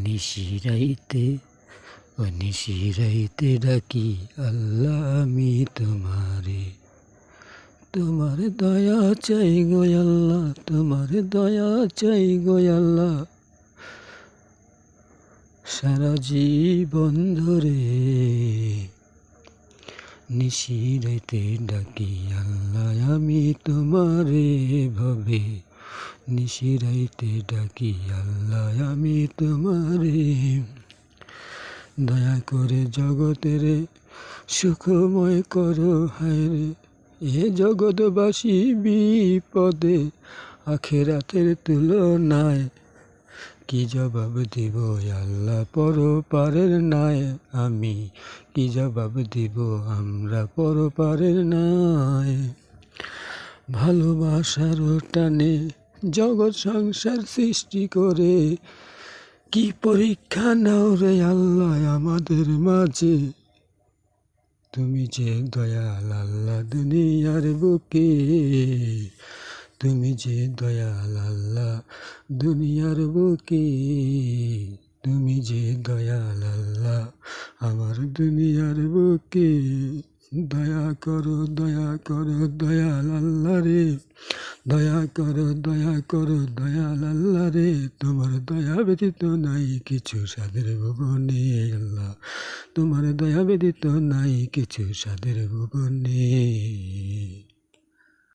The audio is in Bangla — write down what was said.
নিশিরাইতে নিশিরাইতে ডাকি আল্লাহ আমি তোমারে, তোমার দয়া চাই গো আল্লাহ, তোমার দয়া চাই গো আল্লাহ, সারা জীবন ধরে। নিশিরাইতে ডাকি আল্লাহ আমি তোমারে ভবে, নিশিরাইতে ডাকি আল্লাহ আমি তোমারে। দয়া করে জগতের সুখময় করো হায়রে, এ জগৎবাসী বিপদে আখেরাতের তুলনায়। কি জবাব দিব আল্লাহ পরপারের নাই, আমি কি জবাব দিব আমরা পরপারের নাই। ভালোবাসার টানে জগৎ সংসার সৃষ্টি করে, কি পরীক্ষা নাও রে আল্লাহ আমাদের মাঝে। তুমি যে দয়াল আল্লাহ দুনিয়ার বুকে, তুমি যে দয়াল আল্লাহ দুনিয়ার বুকে, তুমি যে দয়াল আল্লাহ আমার দুনিয়ার বুকে। দয়া করো দয়াল আল্লাহ রে, দয়া করো দয়াল আল্লাহ রে, তোমার দয়া ব্যতীত নাই কিছু সাদের ভুবনে আল্লাহ, তোমার দয়া ব্যতীত নাই কিছু সাদের ভুবনে।